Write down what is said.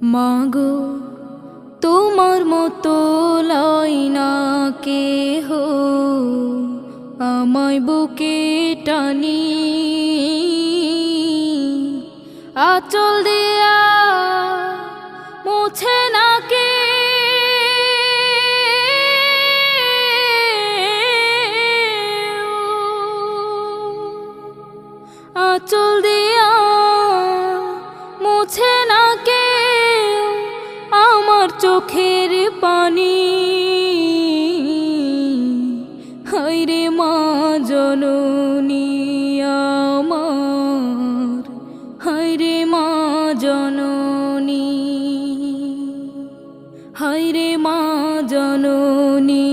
মাগো তোমার মতো লয় না কেহ আমায় বুকে টানি, আঁচল দিয়া মুছে না কে আঁচল দিয়া মুছে না কে আমার চোখের পানি। হায়রে মা জননী আমার, হায়রে মা জননী, হায়রে মা জননী